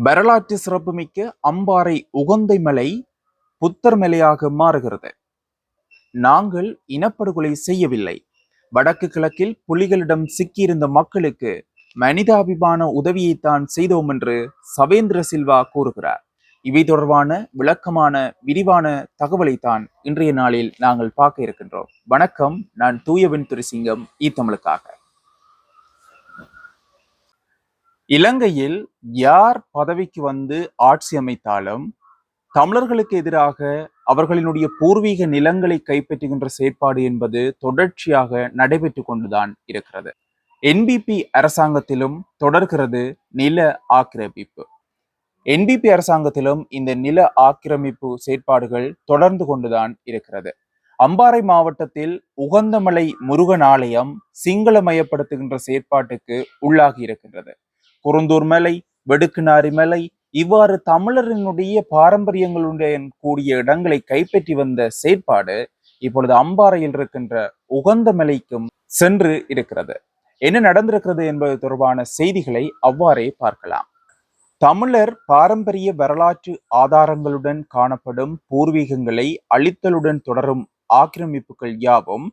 வரலாற்று சிறப்புமிக்க அம்பாறை உகந்தை மலை புத்தர் மலையாக மாறுகிறது. நாங்கள் இனப்படுகொலை செய்யவில்லை. வடக்கு கிழக்கில் புலிகளிடம் சிக்கியிருந்த மக்களுக்கு மனிதாபிமான உதவியைத்தான் செய்தோம் என்று சவேந்திர சில்வா கூறுகிறார். இவை தொடர்பான விளக்கமான விரிவான தகவலைத்தான் இன்றைய நாளில் நாங்கள் பார்க்க இருக்கின்றோம். வணக்கம், நான் தூயவன் துரிசிங்கம், தமிழுக்காக. இலங்கையில் யார் பதவிக்கு வந்து ஆட்சி அமைத்தாலும் தமிழர்களுக்கு எதிராக அவர்களினுடைய பூர்வீக நிலங்களை கைப்பற்றுகின்ற செயற்பாடு என்பது தொடர்ச்சியாக நடைபெற்று கொண்டுதான் இருக்கிறது. என்பிபி அரசாங்கத்திலும் தொடர்கிறது நில ஆக்கிரமிப்பு. என்பிபி அரசாங்கத்திலும் இந்த நில ஆக்கிரமிப்பு செயற்பாடுகள் தொடர்ந்து கொண்டுதான் இருக்கிறது. அம்பாறை மாவட்டத்தில் உகந்தமலை முருகன் ஆலயம் சிங்களமயப்படுத்துகின்ற செயற்பாட்டுக்கு உள்ளாகி இருக்கின்றது. குருந்தூர் மலை, வெடுக்குநாரி மலை, இவ்வாறு தமிழரினுடைய பாரம்பரியங்களுடன் கூடிய இடங்களை கைப்பற்றி வந்த செயற்பாடு இப்பொழுது அம்பாறையில் இருக்கின்ற உகந்த மலைக்கும் சென்று இருக்கிறது. என்ன நடந்திருக்கிறது என்பது தொடர்பான செய்திகளை அவ்வாறே பார்க்கலாம். தமிழர் பாரம்பரிய வரலாற்று ஆதாரங்களுடன் காணப்படும் பூர்வீகங்களை அழித்தலுடன் தொடரும் ஆக்கிரமிப்புகள் யாவும்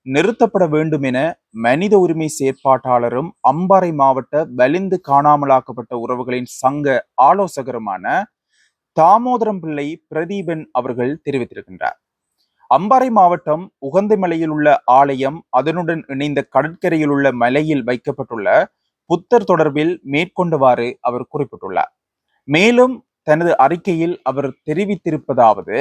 நிறுத்தப்பட வேண்டும் என மனித உரிமை செயற்பாட்டாளரும் அம்பாறை மாவட்ட வலிந்து காணாமலாக்கப்பட்ட உறவுகளின் சங்க ஆலோசகருமான தாமோதரம் பிள்ளை பிரதீபன் அவர்கள் தெரிவித்திருக்கின்றார். அம்பாறை மாவட்டம் உகந்த மலையில் உள்ள ஆலயம், அதனுடன் இணைந்த கடற்கரையில் உள்ள மலையில் வைக்கப்பட்டுள்ள புத்தர் தொடர்பில் மேற்கொண்டவாறு அவர் குறிப்பிட்டுள்ளார். மேலும் தனது அறிக்கையில் அவர் தெரிவித்திருப்பதாவது,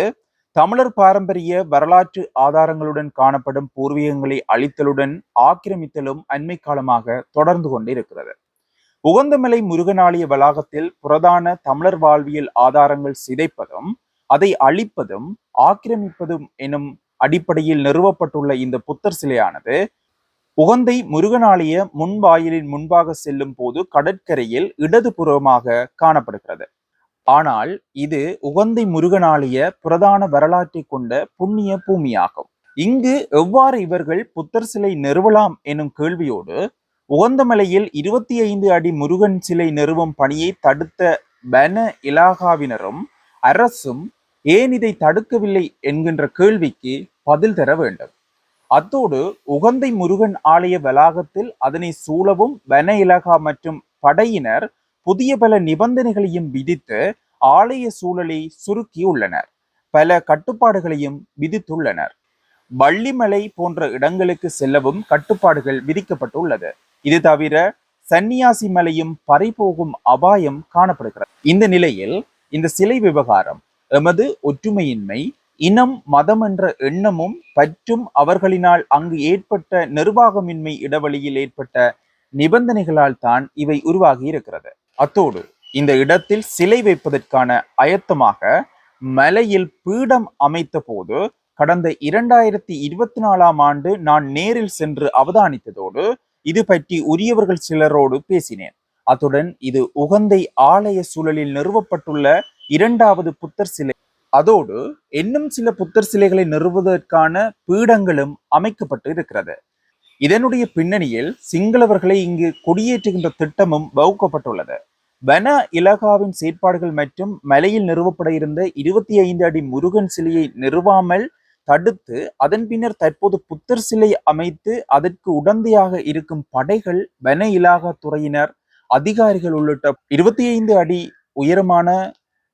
தமிழர் பாரம்பரிய வரலாற்று ஆதாரங்களுடன் காணப்படும் பூர்வீகங்களை அழித்தலுடன் ஆக்கிரமித்தலும் அண்மை காலமாக தொடர்ந்து கொண்டிருக்கிறது. உகந்தமலை முருகனாலய வளாகத்தில் புரதான தமிழர் வாழ்வியல் ஆதாரங்கள் சிதைப்பதும் அதை அழிப்பதும் ஆக்கிரமிப்பதும் எனும் அடிப்படையில் நிறுவப்பட்டுள்ள இந்த புத்தர் சிலையானது உகந்தை முருகனாலய முன்வாயிலின் முன்பாக செல்லும் போது கடற்கரையில் இடதுபுறமாக காணப்படுகிறது. ஆனால் இது உகந்தை முருகனாலய பிரதான வரலாற்றை கொண்ட புண்ணிய பூமியாகும். இங்கு எவ்வாறு இவர்கள் புத்தர் சிலை நிறுவலாம் எனும் கேள்வியோடு உகந்தமலையில் 25 அடி முருகன் சிலை நிறுவும் பணியை தடுத்த பன இலாகாவினரும் அரசும் ஏன் இதை தடுக்கவில்லை என்கின்ற கேள்விக்கு பதில் தர வேண்டும். அத்தோடு உகந்தை முருகன் ஆலய வளாகத்தில் அதனை சூழவும் வன இலாகா மற்றும் படையினர் புதிய பல நிபந்தனைகளையும் விதித்து ஆலய சூழலை சுருக்கி உள்ளனர். பல கட்டுப்பாடுகளையும் விதித்துள்ளனர். வள்ளிமலை போன்ற இடங்களுக்கு செல்லவும் கட்டுப்பாடுகள் விதிக்கப்பட்டுள்ளது. இது தவிர சன்னியாசி மலையும் பறிபோகும் அபாயம் காணப்படுகிறது. இந்த நிலையில் இந்த சிலை விவகாரம் எமது ஒற்றுமையின்மை, இனம், மதம் என்ற எண்ணமும் பற்றும் அவர்களினால் அங்கு ஏற்பட்ட நிர்வாகமின்மை இடைவெளியில் ஏற்பட்ட நிபந்தனைகளால் தான் இவை உருவாகி இருக்கிறது. அத்தோடு இந்த இடத்தில் சிலை வைப்பதற்கான ஆயத்தமாக மலையில் பீடம் அமைத்த போது கடந்த 2024 ஆண்டு நான் நேரில் சென்று அவதானித்ததோடு இது பற்றி உரியவர்கள் சிலரோடு பேசினேன். அத்துடன் இது உகந்தை ஆலய சூழலில் நிறுவப்பட்டுள்ள 2வது புத்தர் சிலை. அதோடு இன்னும் சில புத்தர் சிலைகளை நிறுவுவதற்கான பீடங்களும் அமைக்கப்பட்டு இருக்கிறது. இதனுடைய பின்னணியில் சிங்களவர்களை இங்கு குடியேற்றுகின்ற திட்டமும் வகுக்கப்பட்டுள்ளது. வன இலாகாவின் செயற்பாடுகள் மற்றும் மலையில் நிறுவப்பட இருந்த 25 அடி முருகன் சிலையை நிறுவாமல் தடுத்து அதன் பின்னர் தற்போது புத்தர் சிலை அமைத்து அதற்கு உடந்தையாக இருக்கும் படைகள், வன இலாகா துறையினர், அதிகாரிகள் உள்ளிட்ட 25 அடி உயரமான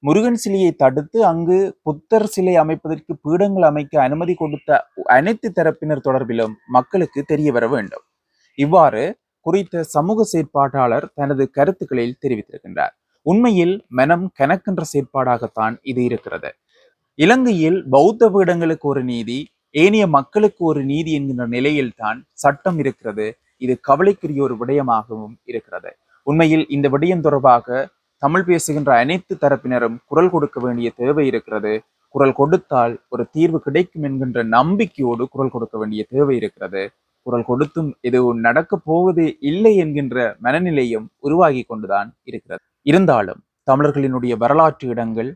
முருகன் சிலையை தடுத்து அங்கு புத்தர் சிலை அமைப்பதற்கு பீடங்கள் அமைக்க அனுமதி கொடுத்த அனைத்து தரப்பினர் தொடர்பிலும் மக்களுக்கு தெரிய வர வேண்டும். இவ்வாறு குறித்த சமூக செயற்பாட்டாளர் தனது கருத்துக்களில் தெரிவித்திருக்கின்றார். உண்மையில் மனம் கணக்கின்ற செயற்பாடாகத்தான் இது இருக்கிறது. இலங்கையில் பௌத்த பீடங்களுக்கு ஒரு நீதி, ஏனைய மக்களுக்கு ஒரு நீதி என்கின்ற நிலையில் தான் சட்டம் இருக்கிறது. இது கவலைக்குரிய ஒரு விடயமாகவும் இருக்கிறது. உண்மையில் இந்த விடயம் தொடர்பாக தமிழ் பேசுகின்ற அனைத்து தரப்பினரும் குரல் கொடுக்க வேண்டிய தேவை இருக்கிறது. குரல் கொடுத்தால் ஒரு தீர்வு கிடைக்கும் என்கின்ற நம்பிக்கையோடு குரல் கொடுக்க வேண்டிய தேவை இருக்கிறது. குரல் கொடுத்தும் எதுவும் நடக்க போவது இல்லை என்கின்ற மனநிலையும் உருவாகி கொண்டுதான் இருக்கிறது. இருந்தாலும் தமிழர்களினுடைய வரலாற்று இடங்கள்,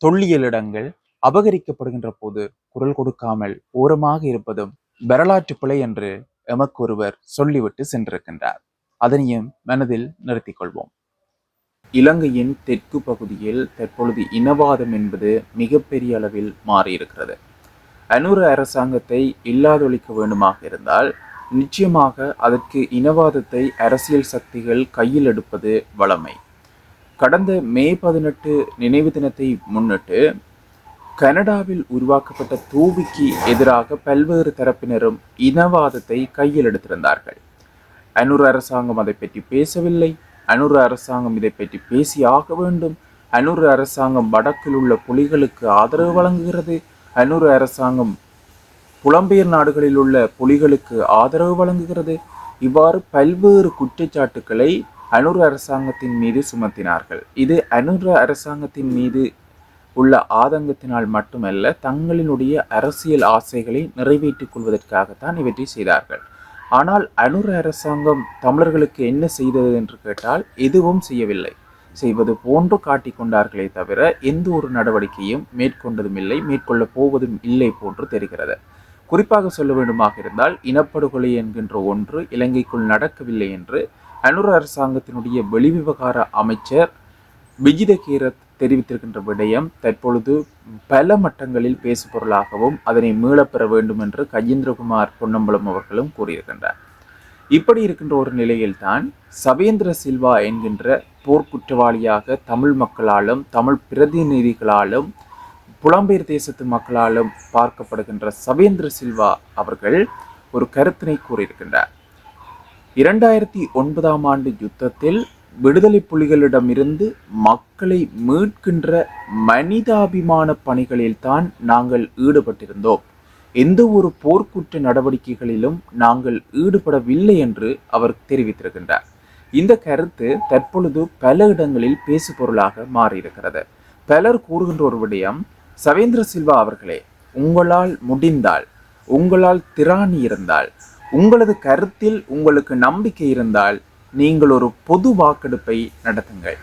தொல்லியல் இடங்கள் அபகரிக்கப்படுகின்ற போது குரல் கொடுக்காமல் ஓரமாக இருப்பதும் வரலாற்று பிழை என்று எமக்கு ஒருவர் சொல்லிவிட்டு சென்றிருக்கின்றார். அதனையும் மனதில் நிறுத்திக் கொள்வோம். இலங்கையின் தெற்கு பகுதியில் தற்பொழுது இனவாதம் என்பது மிகப்பெரிய அளவில் மாறியிருக்கிறது. அனுர அரசாங்கத்தை இல்லாதொழிக்க வேண்டுமாக இருந்தால் நிச்சயமாக அதற்கு இனவாதத்தை அரசியல் சக்திகள் கையில் எடுப்பது வழமை. கடந்த மே 18 நினைவு தினத்தை முன்னிட்டு கனடாவில் உருவாக்கப்பட்ட தூவிக்கு எதிராக பல்வேறு தரப்பினரும் இனவாதத்தை கையில் எடுத்திருந்தார்கள். அனுர அரசாங்கம் அதை பற்றி பேசவில்லை. அனுர அரசாங்கம் இதை பற்றி பேசியாக வேண்டும். அனுர அரசாங்கம் வடக்கில் உள்ள புலிகளுக்கு ஆதரவு வழங்குகிறது. அனுர அரசாங்கம் புலம்பெயர் நாடுகளில் உள்ள புலிகளுக்கு ஆதரவு வழங்குகிறது. இவ்வாறு பல்வேறு குற்றச்சாட்டுக்களை அனுர அரசாங்கத்தின் மீது சுமத்தினார்கள். இது அனுர அரசாங்கத்தின் மீது உள்ள ஆதங்கத்தினால் மட்டுமல்ல, தங்களினுடைய அரசியல் ஆசைகளை நிறைவேற்றிக் கொள்வதற்காகத்தான் இவற்றை செய்தார்கள். ஆனால் அனுர அரசாங்கம் தமிழர்களுக்கு என்ன செய்தது என்று கேட்டால் எதுவும் செய்யவில்லை. செய்வது போன்று காட்டிக்கொண்டார்களே தவிர எந்த ஒரு நடவடிக்கையும் மேற்கொண்டதும் இல்லை, மேற்கொள்ள போவதும் இல்லை போன்று தெரிகிறது. குறிப்பாக சொல்ல வேண்டுமாக இருந்தால் இனப்படுகொலை என்கின்ற ஒன்று இலங்கைக்குள் நடக்கவில்லை என்று அனுர அரசாங்கத்தினுடைய வெளிவிவகார அமைச்சர் விஜித கீரத் தெரிவித்திருக்கின்ற விடயம் தற்பொழுது பல மட்டங்களில் பேசுபொருளாகவும் அதனை மீளப்பெற வேண்டும் என்று கஜேந்திரகுமார் பொன்னம்பலம் அவர்களும் கூறியிருக்கின்றார். இப்படி இருக்கின்ற ஒரு நிலையில்தான் சவேந்திர சில்வா என்கின்ற போர்க்குற்றவாளியாக தமிழ் மக்களாலும் தமிழ் பிரதிநிதிகளாலும் புலம்பெயர் தேசத்து மக்களாலும் பார்க்கப்படுகின்ற சவேந்திர சில்வா அவர்கள் ஒரு கருத்தினை கூறியிருக்கின்றார். 2009ஆம் ஆண்டு யுத்தத்தில் விடுதலை புலிகளிடமிருந்து மக்களை மீட்கின்ற மனிதாபிமான பணிகளில்தான் நாங்கள் ஈடுபட்டிருந்தோம். எந்த ஒரு போர்க்குற்ற நடவடிக்கைகளிலும் நாங்கள் ஈடுபடவில்லை என்று அவர் தெரிவித்திருக்கின்றார். இந்த கருத்து தற்பொழுது பல இடங்களில் பேசுபொருளாக மாறியிருக்கிறது. பலர் கூறுகின்ற ஒரு விடயம், சவேந்திர சில்வா அவர்களே, உங்களால் முடிந்தால், உங்களால் திராணி இருந்தால், உங்களது கருத்தில் உங்களுக்கு நம்பிக்கை இருந்தால் நீங்கள் ஒரு பொது வாக்கெடுப்பை நடத்துங்கள்.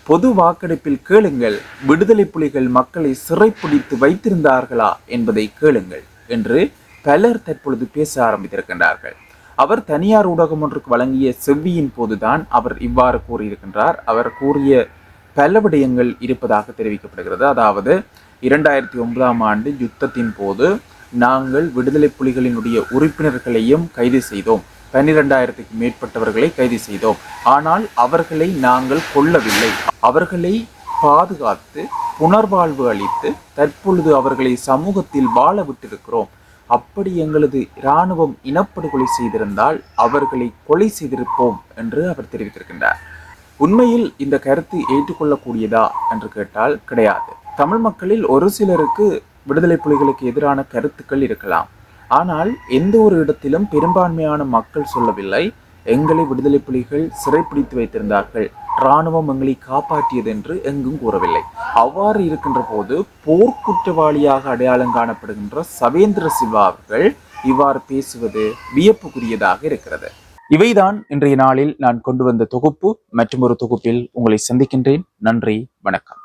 பொது வாக்கெடுப்பில் கேளுங்கள், விடுதலை புலிகள் மக்களை சிறைப்பிடித்து வைத்திருந்தார்களா என்பதை கேளுங்கள் என்று பலர் தற்பொழுது பேச ஆரம்பித்திருக்கின்றார்கள். அவர் தனியார் ஊடகம் ஒன்றுக்கு வழங்கிய செவ்வியின் போதுதான் அவர் இவ்வாறு கூறியிருக்கின்றார். அவர் கூறிய பல விடயங்கள் இருப்பதாக தெரிவிக்கப்படுகிறது. அதாவது 2009ஆம் ஆண்டு யுத்தத்தின் போது நாங்கள் விடுதலை புலிகளினுடைய உறுப்பினர்களையும் கைது செய்தோம். 12,000க்கு மேற்பட்டவர்களை கைது செய்தோம். ஆனால் அவர்களை நாங்கள் கொல்லவில்லை. அவர்களை பாதுகாத்து புனர்வாழ்வு அளித்து தற்பொழுது அவர்களை சமூகத்தில் வாழ விட்டிருக்கிறோம். அப்படி எங்களது இராணுவம் இனப்படுகொலை செய்திருந்தால் அவர்களை கொலை செய்திருப்போம் என்று அவர் தெரிவித்திருக்கின்றார். உண்மையில் இந்த கருத்து ஏற்றுக்கொள்ளக்கூடியதா என்று கேட்டால் கிடையாது. தமிழ் மக்களில் ஒரு சிலருக்கு விடுதலை புலிகளுக்கு எதிரான கருத்துக்கள் இருக்கலாம். ஆனால் எந்த ஒரு இடத்திலும் பெரும்பான்மையான மக்கள் சொல்லவில்லை, எங்களை விடுதலை புலிகள் சிறைப்பிடித்து வைத்திருந்தார்கள், இராணுவம் எங்களை காப்பாற்றியது என்று எங்கும் கூறவில்லை. அவ்வாறு இருக்கின்ற போது போர்க்குற்றவாளியாக அடையாளம் காணப்படுகின்ற சவேந்திர சில்வா அவர்கள் இவ்வாறு பேசுவது வியப்புக்குரியதாக இருக்கிறது. இவைதான் இன்றைய நாளில் நான் கொண்டு வந்த தொகுப்பு. மற்றும் ஒரு தொகுப்பில் உங்களை சந்திக்கின்றேன். நன்றி, வணக்கம்.